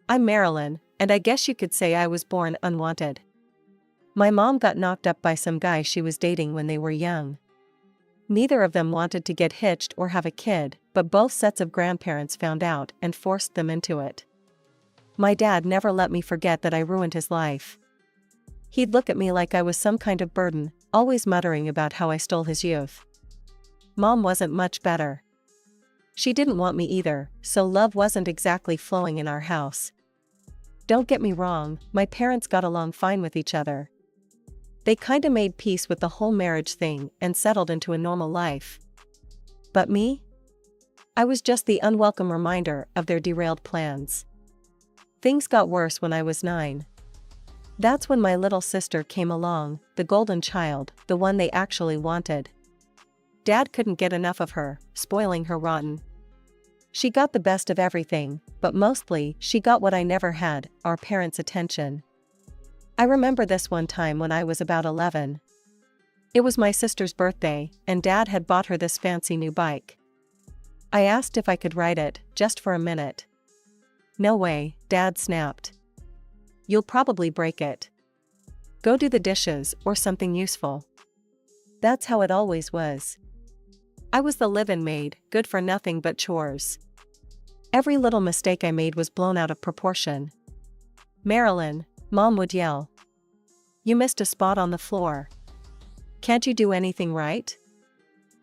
I'm Marilyn, and I guess you could say I was born unwanted. My mom got knocked up by some guy she was dating when they were young. Neither of them wanted to get hitched or have a kid, but both sets of grandparents found out and forced them into it. My dad never let me forget that I ruined his life. He'd look at me like I was some kind of burden, always muttering about how I stole his youth. Mom wasn't much better. She didn't want me either, so love wasn't exactly flowing in our house. Don't get me wrong, my parents got along fine with each other. They kinda made peace with the whole marriage thing and settled into a normal life. But me? I was just the unwelcome reminder of their derailed plans. Things got worse when I was 9. That's when my little sister came along, the golden child, the one they actually wanted. Dad couldn't get enough of her, spoiling her rotten. She got the best of everything, but mostly, she got what I never had, our parents' attention. I remember this one time when I was about 11. It was my sister's birthday, and Dad had bought her this fancy new bike. I asked if I could ride it, just for a minute. No way, Dad snapped. You'll probably break it. Go do the dishes or something useful. That's how it always was. I was the live-in maid, good for nothing but chores. Every little mistake I made was blown out of proportion. Marilyn, Mom would yell. You missed a spot on the floor. Can't you do anything right?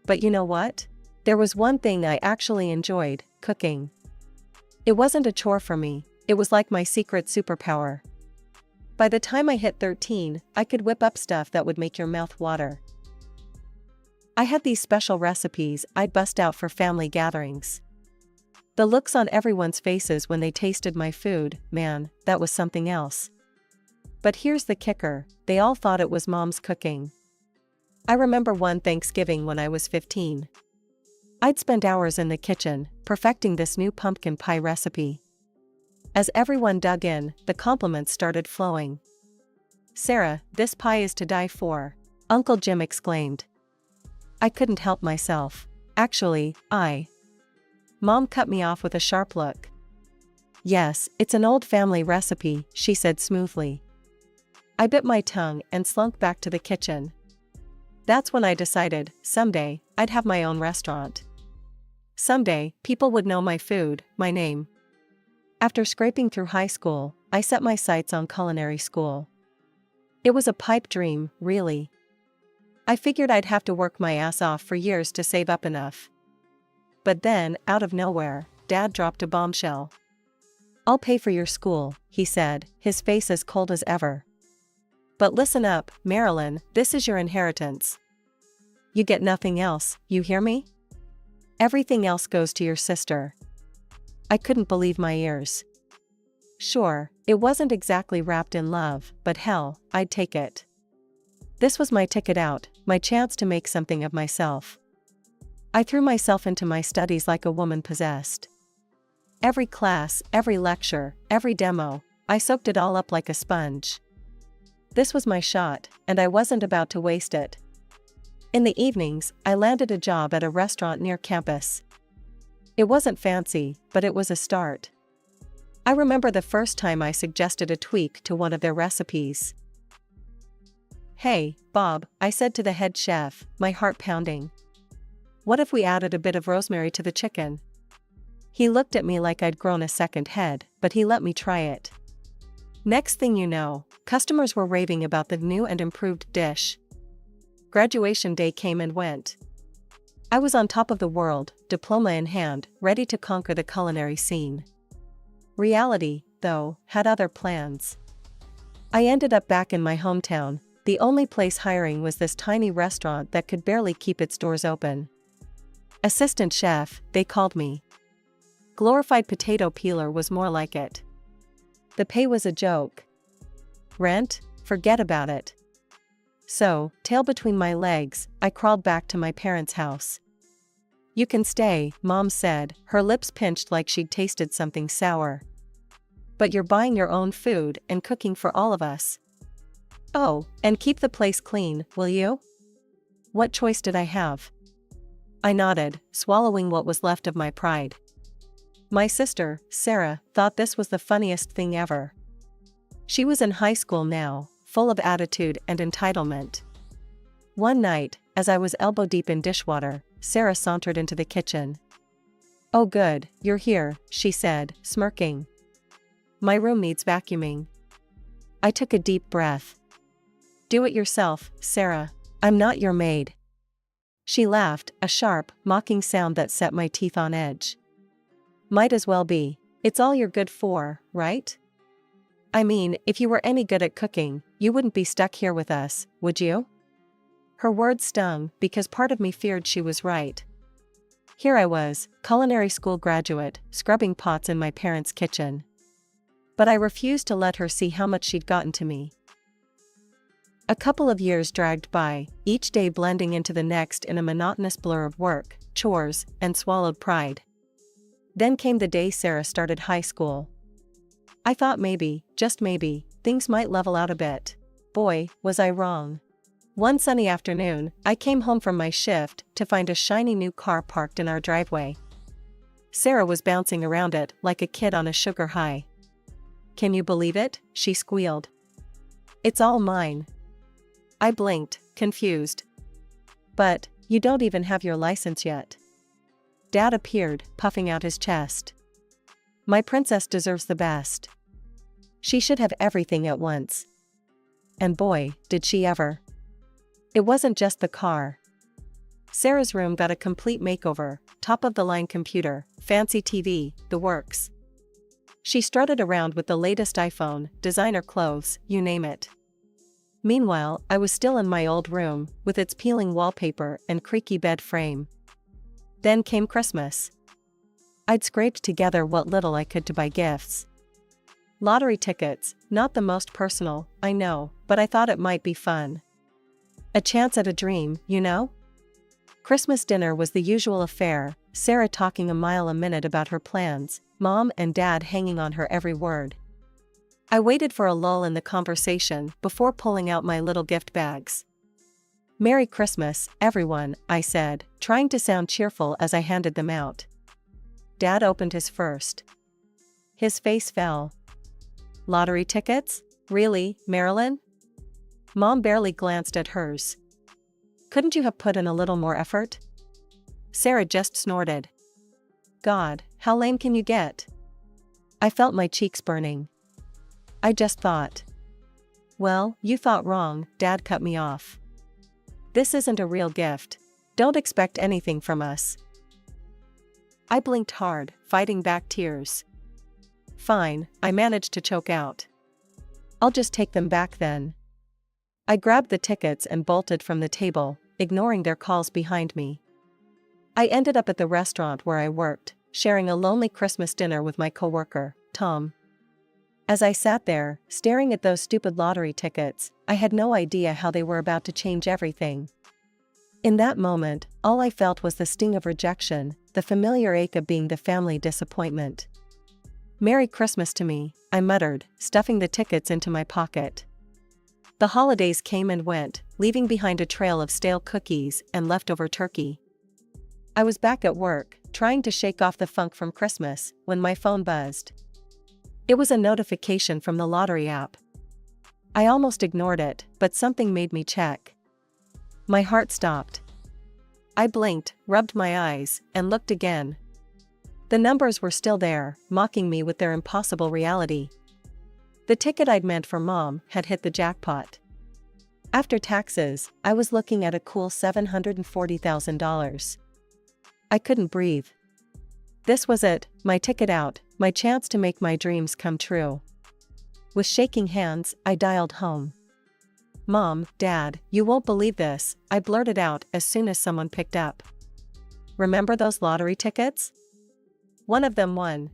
But you know what? There was one thing I actually enjoyed, cooking. It wasn't a chore for me, it was like my secret superpower. By the time I hit 13, I could whip up stuff that would make your mouth water. I had these special recipes I'd bust out for family gatherings. The looks on everyone's faces when they tasted my food, man, that was something else. But here's the kicker, they all thought it was Mom's cooking. I remember one Thanksgiving when I was 15. I'd spent hours in the kitchen, perfecting this new pumpkin pie recipe. As everyone dug in, the compliments started flowing. Sarah, this pie is to die for, Uncle Jim exclaimed. I couldn't help myself. Actually, Mom cut me off with a sharp look. Yes, it's an old family recipe, she said smoothly. I bit my tongue and slunk back to the kitchen. That's when I decided, someday, I'd have my own restaurant. Someday, people would know my food, my name. After scraping through high school, I set my sights on culinary school. It was a pipe dream, really. I figured I'd have to work my ass off for years to save up enough. But then, out of nowhere, Dad dropped a bombshell. I'll pay for your school, he said, his face as cold as ever. But listen up, Marilyn, this is your inheritance. You get nothing else, you hear me? Everything else goes to your sister. I couldn't believe my ears. Sure, it wasn't exactly wrapped in love, but hell, I'd take it. This was my ticket out, my chance to make something of myself. I threw myself into my studies like a woman possessed. Every class, every lecture, every demo, I soaked it all up like a sponge. This was my shot, and I wasn't about to waste it. In the evenings, I landed a job at a restaurant near campus. It wasn't fancy, but it was a start. I remember the first time I suggested a tweak to one of their recipes. Hey, Bob, I said to the head chef, my heart pounding. What if we added a bit of rosemary to the chicken? He looked at me like I'd grown a second head, but he let me try it. Next thing you know, customers were raving about the new and improved dish. Graduation day came and went. I was on top of the world, diploma in hand, ready to conquer the culinary scene. Reality, though, had other plans. I ended up back in my hometown. The only place hiring was this tiny restaurant that could barely keep its doors open. Assistant chef, they called me. Glorified potato peeler was more like it. The pay was a joke. Rent? Forget about it. So, tail between my legs, I crawled back to my parents' house. You can stay, Mom said, her lips pinched like she'd tasted something sour. But you're buying your own food and cooking for all of us. Oh, and keep the place clean, will you? What choice did I have? I nodded, swallowing what was left of my pride. My sister, Sarah, thought this was the funniest thing ever. She was in high school now, full of attitude and entitlement. One night, as I was elbow deep in dishwater, Sarah sauntered into the kitchen. "Oh good, you're here," she said, smirking. "My room needs vacuuming." I took a deep breath. "Do it yourself, Sarah. I'm not your maid." She laughed, a sharp, mocking sound that set my teeth on edge. "Might as well be. It's all you're good for, right? I mean, if you were any good at cooking, you wouldn't be stuck here with us, would you?" Her words stung, because part of me feared she was right. Here I was, culinary school graduate, scrubbing pots in my parents' kitchen. But I refused to let her see how much she'd gotten to me. A couple of years dragged by, each day blending into the next in a monotonous blur of work, chores, and swallowed pride. Then came the day Sarah started high school. I thought maybe, just maybe, things might level out a bit. Boy, was I wrong. One sunny afternoon, I came home from my shift to find a shiny new car parked in our driveway. Sarah was bouncing around it like a kid on a sugar high. "Can you believe it?" she squealed. "It's all mine." I blinked, confused. "But, you don't even have your license yet." Dad appeared, puffing out his chest. "My princess deserves the best. She should have everything at once." And boy, did she ever. It wasn't just the car. Sarah's room got a complete makeover, top-of-the-line computer, fancy TV, the works. She strutted around with the latest iPhone, designer clothes, you name it. Meanwhile, I was still in my old room, with its peeling wallpaper and creaky bed frame. Then came Christmas. I'd scraped together what little I could to buy gifts. Lottery tickets, not the most personal, I know, but I thought it might be fun. A chance at a dream, you know? Christmas dinner was the usual affair, Sarah talking a mile a minute about her plans, Mom and Dad hanging on her every word. I waited for a lull in the conversation before pulling out my little gift bags. "Merry Christmas, everyone," I said, trying to sound cheerful as I handed them out. Dad opened his first. His face fell. "Lottery tickets? Really, Marilyn?" Mom barely glanced at hers. "Couldn't you have put in a little more effort?" Sarah just snorted. "God, how lame can you get?" I felt my cheeks burning. "I just thought." "Well, you thought wrong," Dad cut me off. "This isn't a real gift. Don't expect anything from us." I blinked hard, fighting back tears. "Fine," I managed to choke out. "I'll just take them back then." I grabbed the tickets and bolted from the table, ignoring their calls behind me. I ended up at the restaurant where I worked, sharing a lonely Christmas dinner with my coworker, Tom. As I sat there, staring at those stupid lottery tickets, I had no idea how they were about to change everything. In that moment, all I felt was the sting of rejection, the familiar ache of being the family disappointment. "Merry Christmas to me," I muttered, stuffing the tickets into my pocket. The holidays came and went, leaving behind a trail of stale cookies and leftover turkey. I was back at work, trying to shake off the funk from Christmas, when my phone buzzed. It was a notification from the lottery app. I almost ignored it, but something made me check. My heart stopped. I blinked, rubbed my eyes, and looked again. The numbers were still there, mocking me with their impossible reality. The ticket I'd meant for Mom had hit the jackpot. After taxes, I was looking at a cool $740,000. I couldn't breathe. This was it, my ticket out, my chance to make my dreams come true. With shaking hands, I dialed home. "Mom, Dad, you won't believe this," I blurted out as soon as someone picked up. "Remember those lottery tickets? One of them won.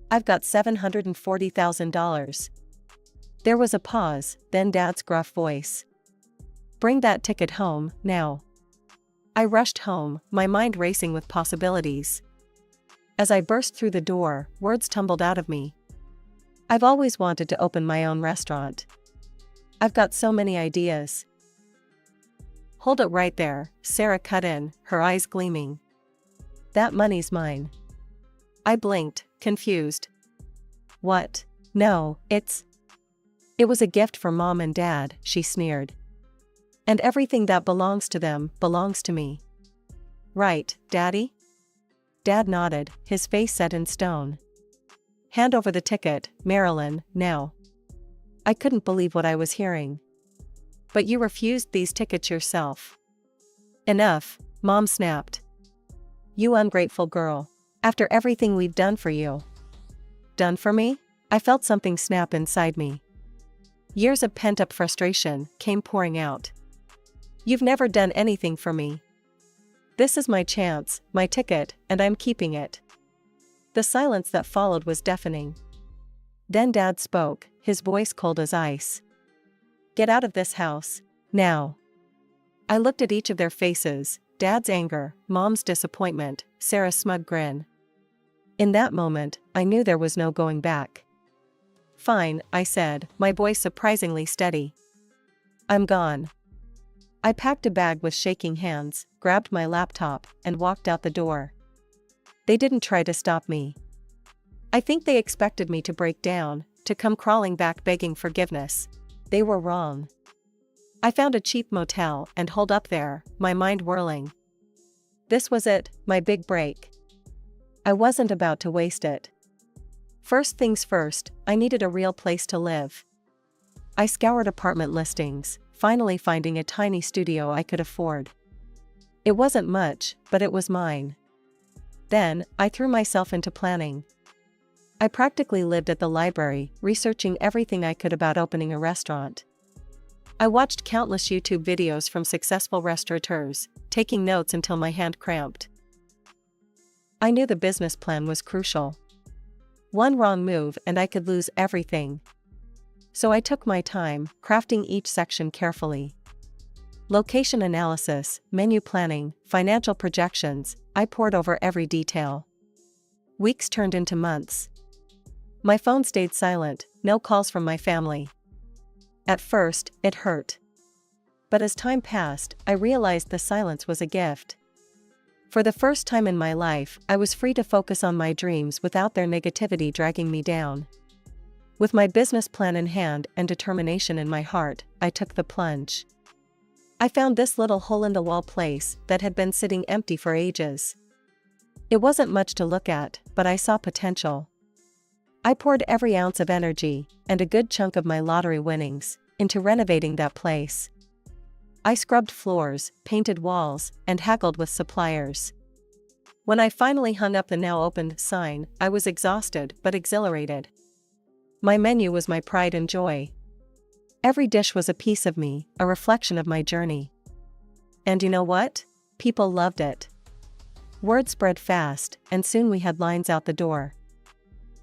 I've got $740,000. There was a pause, then Dad's gruff voice. "Bring that ticket home, now." I rushed home, my mind racing with possibilities. As I burst through the door, words tumbled out of me. I've always wanted to open my own restaurant. I've got so many ideas. "Hold it right there," Sarah cut in, her eyes gleaming. "That money's mine." I blinked, confused. What? No, it was a gift for Mom and Dad, she sneered. And everything that belongs to them belongs to me. Right, Daddy? Dad nodded, his face set in stone. Hand over the ticket, Marilyn, now. I couldn't believe what I was hearing. But you refused these tickets yourself. Enough, Mom snapped. You ungrateful girl. After everything we've done for you. Done for me? I felt something snap inside me. Years of pent-up frustration came pouring out. You've never done anything for me. This is my chance, my ticket, and I'm keeping it. The silence that followed was deafening. Then Dad spoke, his voice cold as ice. Get out of this house, now. I looked at each of their faces, Dad's anger, Mom's disappointment, Sarah's smug grin. In that moment, I knew there was no going back. Fine, I said, my voice surprisingly steady. I'm gone. I packed a bag with shaking hands, grabbed my laptop, and walked out the door. They didn't try to stop me. I think they expected me to break down, to come crawling back begging forgiveness. They were wrong. I found a cheap motel and holed up there, my mind whirling. This was it, my big break. I wasn't about to waste it. First things first, I needed a real place to live. I scoured apartment listings, finally finding a tiny studio I could afford. It wasn't much, but it was mine. Then, I threw myself into planning. I practically lived at the library, researching everything I could about opening a restaurant. I watched countless YouTube videos from successful restaurateurs, taking notes until my hand cramped. I knew the business plan was crucial. One wrong move and I could lose everything. So I took my time, crafting each section carefully. Location analysis, menu planning, financial projections, I pored over every detail. Weeks turned into months. My phone stayed silent, no calls from my family. At first, it hurt. But as time passed, I realized the silence was a gift. For the first time in my life, I was free to focus on my dreams without their negativity dragging me down. With my business plan in hand and determination in my heart, I took the plunge. I found this little hole-in-the-wall place that had been sitting empty for ages. It wasn't much to look at, but I saw potential. I poured every ounce of energy, and a good chunk of my lottery winnings, into renovating that place. I scrubbed floors, painted walls, and haggled with suppliers. When I finally hung up the now opened sign, I was exhausted but exhilarated. My menu was my pride and joy. Every dish was a piece of me, a reflection of my journey. And you know what? People loved it. Word spread fast, and soon we had lines out the door.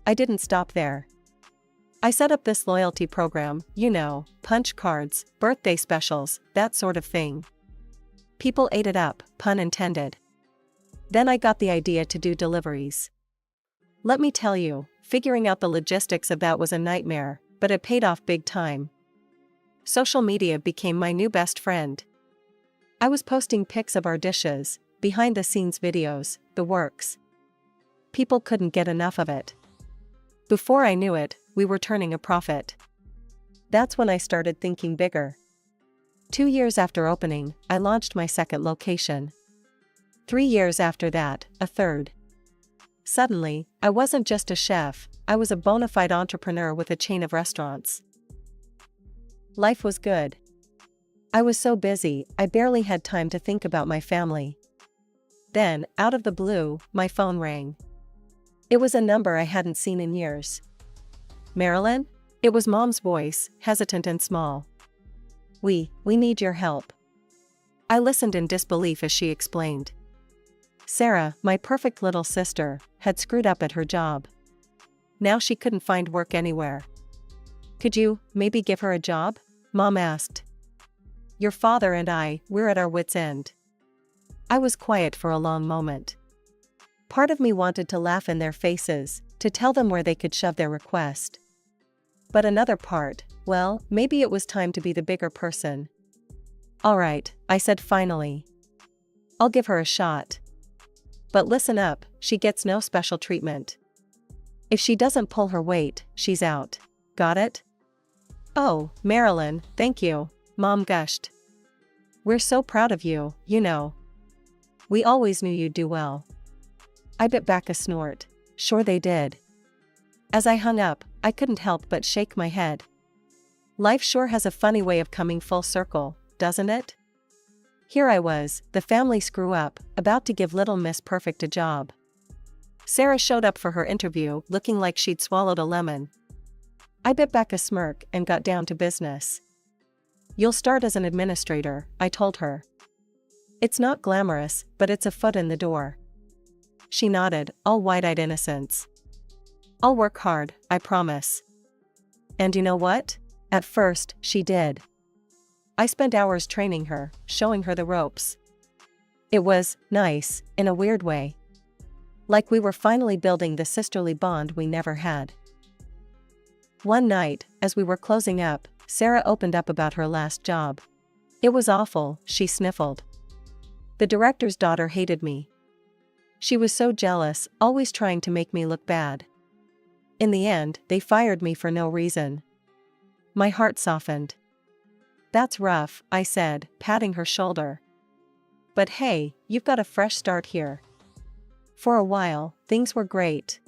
I didn't stop there. I set up this loyalty program, punch cards, birthday specials, that sort of thing. People ate it up, pun intended. Then I got the idea to do deliveries. Let me tell you, figuring out the logistics of that was a nightmare, but it paid off big time. Social media became my new best friend. I was posting pics of our dishes, behind-the-scenes videos, the works. People couldn't get enough of it. Before I knew it, we were turning a profit. That's when I started thinking bigger. 2 years after opening, I launched my second location. 3 years after that, a third. Suddenly, I wasn't just a chef, I was a bona fide entrepreneur with a chain of restaurants. Life was good. I was so busy, I barely had time to think about my family. Then, out of the blue, my phone rang. It was a number I hadn't seen in years. Marilyn? It was Mom's voice, hesitant and small. We need your help. I listened in disbelief as she explained. Sarah, my perfect little sister, had screwed up at her job. Now she couldn't find work anywhere. Could you, maybe give her a job? Mom asked. Your father and we're at our wits' end. I was quiet for a long moment. Part of me wanted to laugh in their faces, to tell them where they could shove their request. But another part, well, maybe it was time to be the bigger person. All right, I said finally. I'll give her a shot. But listen up, she gets no special treatment. If she doesn't pull her weight, she's out. Got it? Oh, Marilyn, thank you, Mom gushed. We're so proud of you, you know. We always knew you'd do well. I bit back a snort. Sure they did. As I hung up, I couldn't help but shake my head. Life sure has a funny way of coming full circle, doesn't it? Here I was, the family screw up, about to give little Miss Perfect a job. Sarah showed up for her interview looking like she'd swallowed a lemon. I bit back a smirk and got down to business. You'll start as an administrator, I told her. It's not glamorous, but it's a foot in the door. She nodded, all wide-eyed innocence. I'll work hard, I promise. And you know what? At first, she did. I spent hours training her, showing her the ropes. It was nice, in a weird way. Like we were finally building the sisterly bond we never had. One night, as we were closing up, Sarah opened up about her last job. It was awful, she sniffled. The director's daughter hated me. She was so jealous, always trying to make me look bad. In the end, they fired me for no reason. My heart softened. That's rough, I said, patting her shoulder. But hey, you've got a fresh start here. For a while, things were great.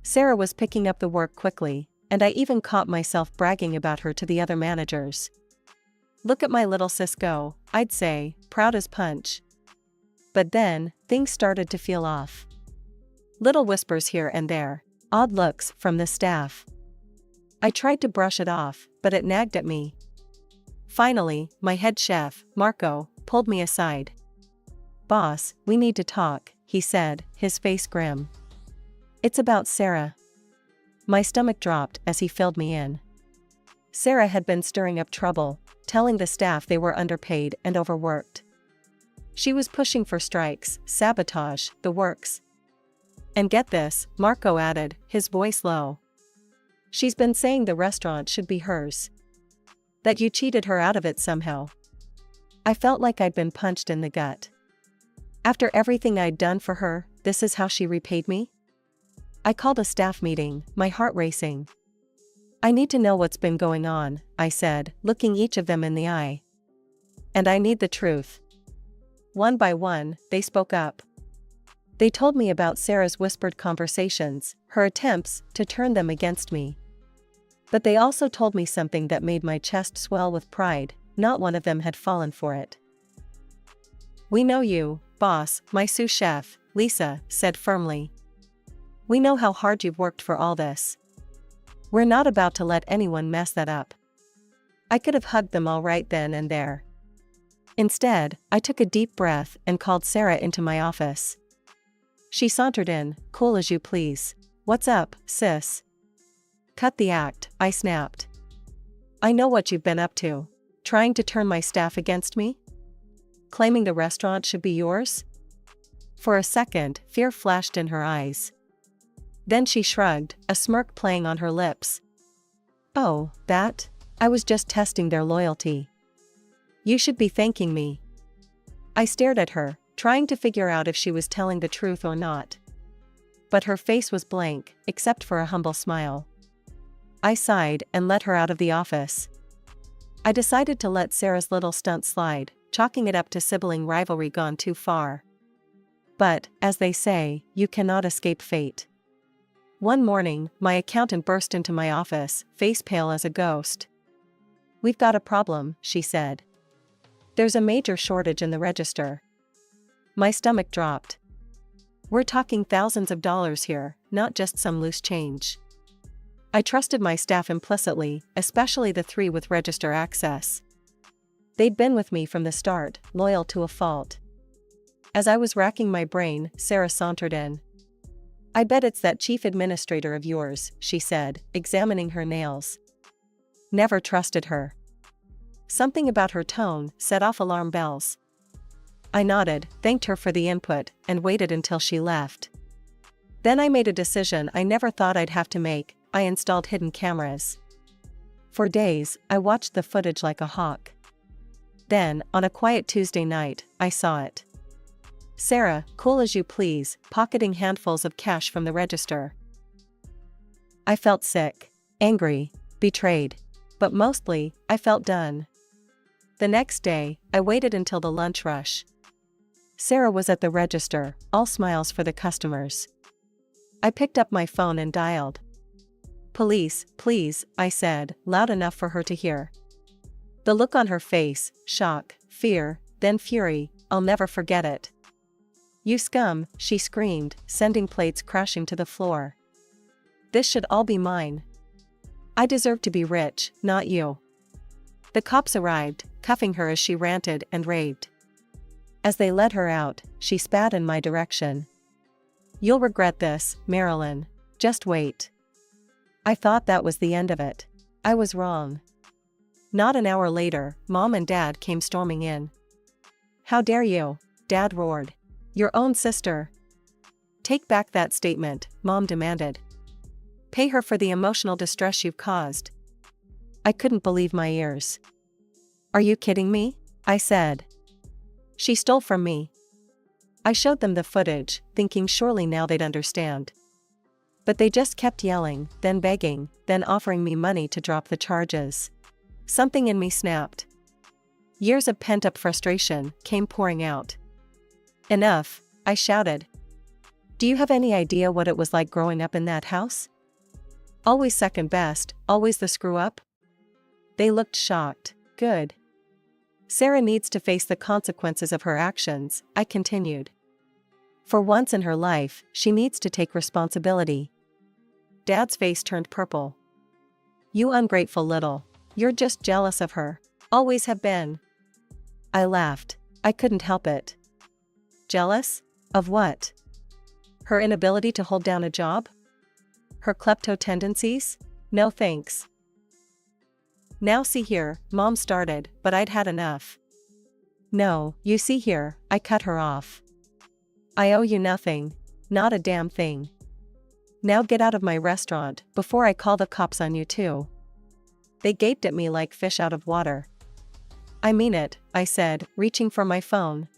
Sarah was picking up the work quickly, and I even caught myself bragging about her to the other managers. Look at my little sis go, I'd say, proud as punch. But then, things started to feel off. Little whispers here and there, odd looks from the staff. I tried to brush it off, but it nagged at me. Finally, my head chef, Marco, pulled me aside. Boss, we need to talk, he said, his face grim. It's about Sarah. My stomach dropped as he filled me in. Sarah had been stirring up trouble, telling the staff they were underpaid and overworked. She was pushing for strikes, sabotage, the works. And get this, Marco added, his voice low. She's been saying the restaurant should be hers. That you cheated her out of it somehow. I felt like I'd been punched in the gut. After everything I'd done for her, this is how she repaid me? I called a staff meeting, my heart racing. I need to know what's been going on, I said, looking each of them in the eye. And I need the truth. One by one, they spoke up. They told me about Sarah's whispered conversations, her attempts to turn them against me. But they also told me something that made my chest swell with pride. Not one of them had fallen for it. We know you, boss, my sous chef, Lisa said firmly. We know how hard you've worked for all this. We're not about to let anyone mess that up. I could have hugged them all right then and there. Instead, I took a deep breath and called Sarah into my office. She sauntered in, cool as you please. What's up, sis? Cut the act, I snapped. I know what you've been up to. Trying to turn my staff against me? Claiming the restaurant should be yours? For a second, fear flashed in her eyes. Then she shrugged, a smirk playing on her lips. Oh, that? I was just testing their loyalty. You should be thanking me. I stared at her, trying to figure out if she was telling the truth or not. But her face was blank, except for a humble smile. I sighed and let her out of the office. I decided to let Sarah's little stunt slide, chalking it up to sibling rivalry gone too far. But, as they say, you cannot escape fate. One morning, my accountant burst into my office, face pale as a ghost. We've got a problem, she said. There's a major shortage in the register. My stomach dropped. We're talking thousands of dollars here, not just some loose change. I trusted my staff implicitly, especially the 3 with register access. They'd been with me from the start, loyal to a fault. As I was racking my brain, Sarah sauntered in. I bet it's that chief administrator of yours, she said, examining her nails. Never trusted her. Something about her tone set off alarm bells. I nodded, thanked her for the input, and waited until she left. Then I made a decision I never thought I'd have to make. I installed hidden cameras. For days, I watched the footage like a hawk. Then, on a quiet Tuesday night, I saw it. Sarah, cool as you please, pocketing handfuls of cash from the register. I felt sick, angry, betrayed. But mostly, I felt done. The next day, I waited until the lunch rush. Sarah was at the register, all smiles for the customers. I picked up my phone and dialed. "Police, please," I said, loud enough for her to hear. The look on her face, shock, fear, then fury, I'll never forget it. "You scum," she screamed, sending plates crashing to the floor. "This should all be mine. I deserve to be rich, not you." The cops arrived, cuffing her as she ranted and raved. As they led her out, she spat in my direction. "You'll regret this, Marilyn. Just wait." I thought that was the end of it. I was wrong. Not an hour later, Mom and Dad came storming in. "How dare you?" Dad roared. "Your own sister." "Take back that statement," Mom demanded. "Pay her for the emotional distress you've caused." I couldn't believe my ears. "Are you kidding me?" I said. "She stole from me." I showed them the footage, thinking surely now they'd understand. But they just kept yelling, then begging, then offering me money to drop the charges. Something in me snapped. Years of pent-up frustration came pouring out. "Enough," I shouted. "Do you have any idea what it was like growing up in that house? Always second best, always the screw-up?" They looked shocked. "Good. Sarah needs to face the consequences of her actions," I continued. "For once in her life, she needs to take responsibility." Dad's face turned purple. "You ungrateful little. You're just jealous of her. Always have been." I laughed. I couldn't help it. Jealous? Of what? Her inability to hold down a job? Her klepto tendencies? No thanks. "Now see here," Mom started, but I'd had enough. "No, you see here," I cut her off. "I owe you nothing. Not a damn thing. Now get out of my restaurant, before I call the cops on you too." They gaped at me like fish out of water. "I mean it," I said, reaching for my phone.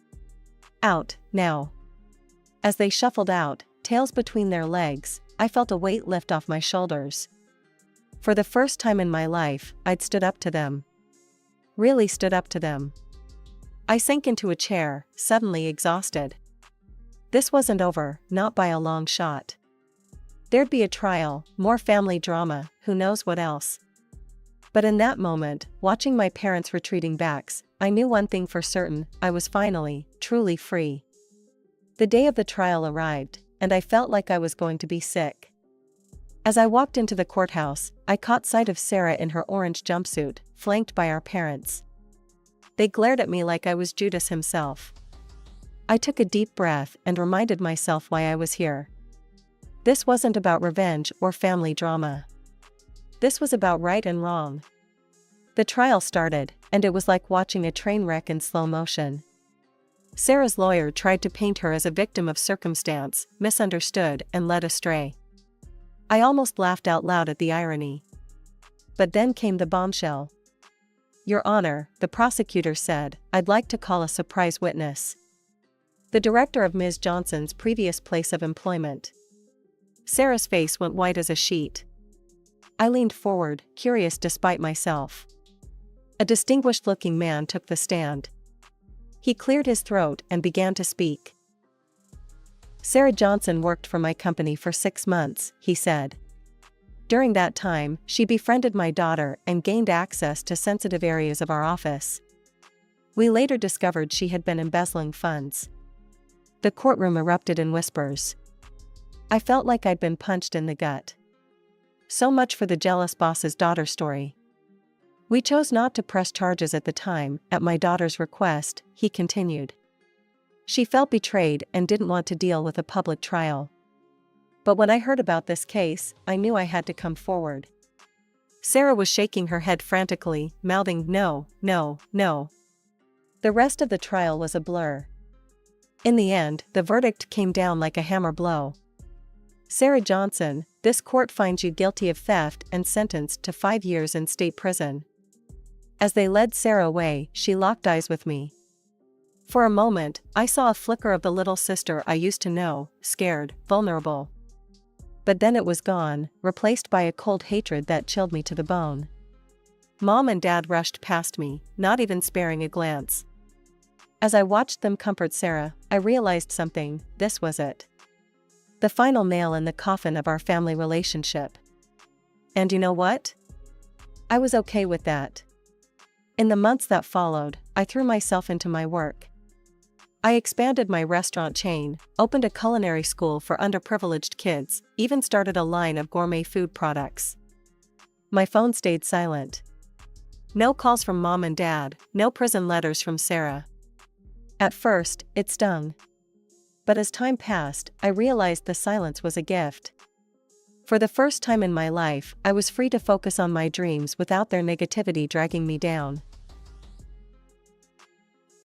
"Out, now." As they shuffled out, tails between their legs, I felt a weight lift off my shoulders. For the first time in my life, I'd stood up to them. Really stood up to them. I sank into a chair, suddenly exhausted. This wasn't over, not by a long shot. There'd be a trial, more family drama, who knows what else. But in that moment, watching my parents' retreating backs, I knew one thing for certain: I was finally, truly free. The day of the trial arrived, and I felt like I was going to be sick. As I walked into the courthouse, I caught sight of Sarah in her orange jumpsuit, flanked by our parents. They glared at me like I was Judas himself. I took a deep breath and reminded myself why I was here. This wasn't about revenge or family drama. This was about right and wrong. The trial started, and it was like watching a train wreck in slow motion. Sarah's lawyer tried to paint her as a victim of circumstance, misunderstood and led astray. I almost laughed out loud at the irony. But then came the bombshell. "Your Honor," the prosecutor said, "I'd like to call a surprise witness. The director of Ms. Johnson's previous place of employment." Sarah's face went white as a sheet. I leaned forward, curious despite myself. A distinguished-looking man took the stand. He cleared his throat and began to speak. "Sarah Johnson worked for my company for 6 months," he said. "During that time, she befriended my daughter and gained access to sensitive areas of our office. We later discovered she had been embezzling funds." The courtroom erupted in whispers. I felt like I'd been punched in the gut. So much for the jealous boss's daughter story. "We chose not to press charges at the time, at my daughter's request," he continued. "She felt betrayed and didn't want to deal with a public trial. But when I heard about this case, I knew I had to come forward." Sarah was shaking her head frantically, mouthing "No, no, no." The rest of the trial was a blur. In the end, the verdict came down like a hammer blow. "Sarah Johnson, this court finds you guilty of theft and sentenced to 5 years in state prison." As they led Sarah away, she locked eyes with me. For a moment, I saw a flicker of the little sister I used to know, scared, vulnerable. But then it was gone, replaced by a cold hatred that chilled me to the bone. Mom and Dad rushed past me, not even sparing a glance. As I watched them comfort Sarah, I realized something: this was it. The final nail in the coffin of our family relationship. And you know what? I was okay with that. In the months that followed, I threw myself into my work. I expanded my restaurant chain, opened a culinary school for underprivileged kids, even started a line of gourmet food products. My phone stayed silent. No calls from Mom and Dad, no prison letters from Sarah. At first, it stung. But as time passed, I realized the silence was a gift. For the first time in my life, I was free to focus on my dreams without their negativity dragging me down.